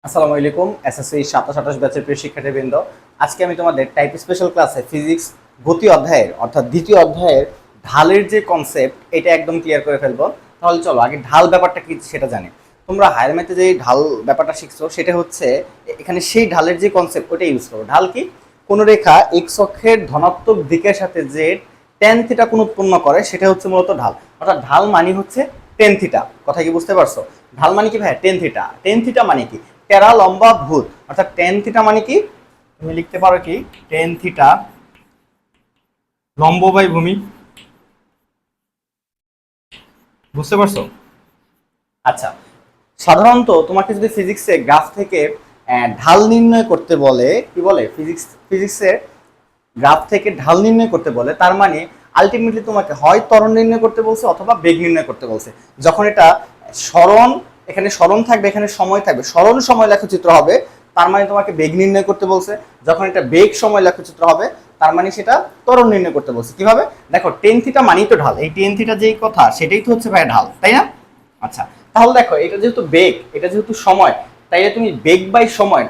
আসসালামু আলাইকুম এসএসসি 27-28 ব্যাচের প্রিয় শিক্ষার্থীবৃন্দ। আজকে আমি তোমাদের টাইপ স্পেশাল ক্লাসে ফিজিক্স গতি অধ্যায়ের অর্থাৎ দ্বিতীয় অধ্যায়ের ঢালের যে কনসেপ্ট এটা একদম ক্লিয়ার করে ফেলবো। তাহলে চলো আগে ঢাল ব্যাপারটা কি সেটা জানি। তোমরা হায়ার ম্যাথে যে ঢাল ব্যাপারটা শিখছো সেটা হচ্ছে এখানে সেই ঢালের যে কনসেপ্ট ওটা ইউজ করো। ঢাল কি? কোন রেখা এক্স অক্ষের ধনাত্মক দিকের সাথে যে ট্যান থিটা কোণ উৎপন্ন করে সেটা হচ্ছে মূলত ঢাল। অর্থাৎ ঢাল মানে হচ্ছে টেন থিটা। কথা কি বুঝতে পারছো? ঢাল মানে কি ভাই? Tan theta. টেন থিটা মানে কি? টেরা লম্বা ভূত। অর্থাৎ টেন থিটা মানে কি? তুমি লিখতে পারো কি টেন থিটা লম্ব বাই ভূমি। বুঝতে পারছো? আচ্ছা, সাধারণত তোমাকে যদি ফিজিক্সে গ্রাফ থেকে ঢাল নির্ণয় করতে বলে, কি বলে ফিজিক্সে গ্রাফ থেকে ঢাল নির্ণয় করতে বলে, তার মানে আলটিমেটলি তোমাকে হয় ত্বরণ নির্ণয় করতে বলছে অথবা বেগ নির্ণয় করতে বলছে। যখন এটা সরণ, এখানে সরণ থাকবে, এখানে সময় থাকবে, সরণ সময় লেখচিত্র হবে, তার মানে তোমাকে বেগ নির্ণয় করতে বলছে। যখন এটা বেগ সময় লেখচিত্র হবে, তার মানে সেটা ত্বরণ নির্ণয় করতে বলছে। কিভাবে? দেখো টেন থিটা মানেই তো ঢাল, এই টেন থিটা যেই কথা সেটাই তো হচ্ছে ভাই ঢাল, তাই না? আচ্ছা, তাহলে দেখো এটা যেহেতু বেগ, এটা যেহেতু সময়, তাইলে তুমি বেগ বাই সময়,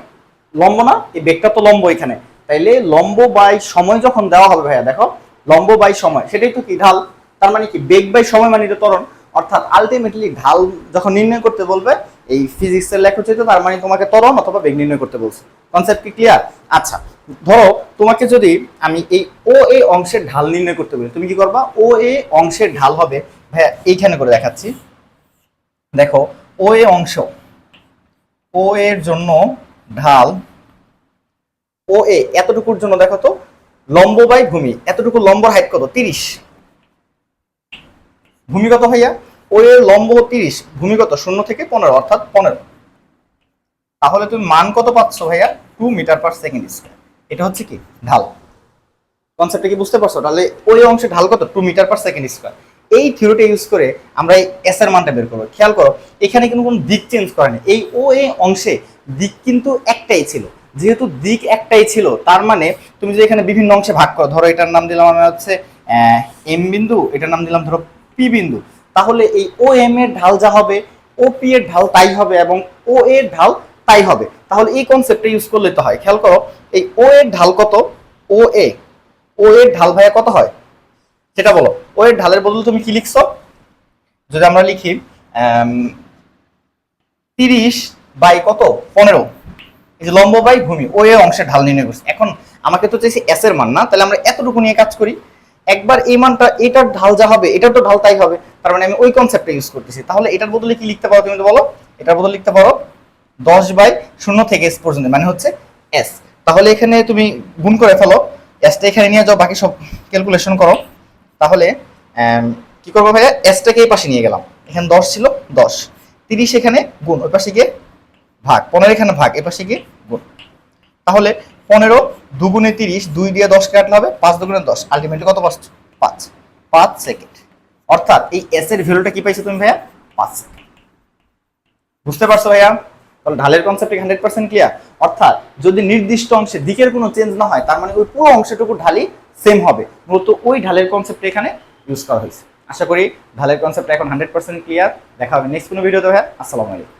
লম্ব না, এই বেগটা তো লম্ব এখানে, তাইলে লম্ব বাই সময় যখন দেওয়া হবে ভাইয়া, দেখো লম্ব বাই সময় সেটাই তো কি ঢাল। তার মানে কি বেগ বাই সময় মানে এটা ত্বরণ। অর্থাৎ আলটিমেটলি ঢাল যখন নির্ণয় করতে বলবে এই ফিজিক্সের লেখচিত্র, তার মানে তোমাকে ত্বরণ অথবা বেগ নির্ণয় করতে বলছে। কনসেপ্ট কি ক্লিয়ার? আচ্ছা, ধরো তোমাকে যদি আমি এই ও এ অংশের ঢাল নির্ণয় করতে বলি, তুমি কি করবা? ও এ অংশের ঢাল হবে ভাইয়া এইখানে করে দেখাচ্ছি। দেখো ও এ অংশ, ও এর জন্য ঢাল, ও এ এতটুকুর জন্য দেখো তো লম্ব বাই ভূমি, এতটুকু লম্বর হাইট কত? 30। ভূমি কত ভাইয়া? ও এর লম্ব 30, ভূমি কত? 0 থেকে 15, অর্থাৎ 15। তাহলে তুমি মান কত পাচ্ছ ভাইয়া? 2 মিটার পার সেকেন্ড স্কয়ার। এটা হচ্ছে কি ঢাল। কনসেপ্টটা কি বুঝতে পারছো? তাহলে ওই অংশে ঢাল কত? 2 মিটার পার সেকেন্ড স্কয়ার। এই থিওরিটা ইউজ করে আমরা এই এস এর মানটা বের করবো। খেয়াল করো এখানে কিন্তু কোনো দিক চেঞ্জ করেনি, এই ও এ অংশে দিক কিন্তু একটাই ছিল। যেহেতু দিক একটাই ছিল, তার মানে তুমি যদি এখানে বিভিন্ন অংশে ভাগ করো, ধরো এটার নাম দিলাম আমি হচ্ছে এম বিন্দু, এটার নাম দিলাম ধরো পি বিন্দু, তাহলে এই ও এম এর ঢাল যা হবে ও পি এর ঢাল তাই হবে এবং ও এর ঢাল তাই হবে। তাহলে এই কনসেপ্টটা ইউজ করলে তো হয়। খেয়াল করো এই ও এর ঢাল কত? ও এ, ও এর ঢাল ভাইয়া কত হয় সেটা বলো। ও এর ঢালের বদলে তুমি কি লিখছো? যদি আমরা লিখি 30 বাই কত? 15। এই যে লম্ব বাই ভূমি, ও এ অংশের ঢাল নির্ণয় করছি। এখন আমাকে তো চাইছি এস এর মান, না? তাহলে আমরা এতটুকু নিয়ে কাজ করি। একবার এই মানটা, এটার ঢাল যা হবে এটার তো ঢাল তাই হবে, তার মানে আমি ওই কনসেপ্টটা ইউজ করতেছি। তাহলে এটার বদলে কি লিখতে পারো তুমি তো বলো? এটার বদলে লিখতে পারো 10/0 থেকে এস পর্যন্ত, মানে হচ্ছে এস। তাহলে এখানে তুমি গুণ করে ফেলো, এসটা এখানে নিয়ে যাও, বাকি সব ক্যালকুলেশন করো। তাহলে কি করবো ভাইয়া? এসটাকে এই পাশে নিয়ে গেলাম, এখানে 10 ছিল, 10 30 এখানে গুণ, ওই পাশে গিয়ে ভাগ, 15 এখানে ভাগ, এ পাশে গিয়ে গুণ। তাহলে 15 2 × 30, 2 দিয়ে 10 কাটলে হবে 5 2 × 10, আলটিমেটলি কত পাচ্ছ? 5, 5 সেকেন্ড। অর্থাৎ এই এস এর ভ্যালুটা কি পাইছো তুমি ভাইয়া? 5 সেকেন্ড। বুঝতে পারছো ভাইয়া? তাহলে ঢালের কনসেপ্ট 100% ক্লিয়ার। অর্থাৎ যদি নির্দিষ্ট অংশে দিকের কোনো চেঞ্জ না হয়, তার মানে ওই পুরো অংশটুকু ঢালই সেম হবে। মূলত ওই ঢালের কনসেপ্ট এখানে ইউজ করা হয়েছে। আশা করি ঢালের কনসেপ্ট এখন 100% ক্লিয়ার। দেখা হবে নেক্সট কোনো ভিডিওতে ভাইয়া। আসসালামু আলাইকুম।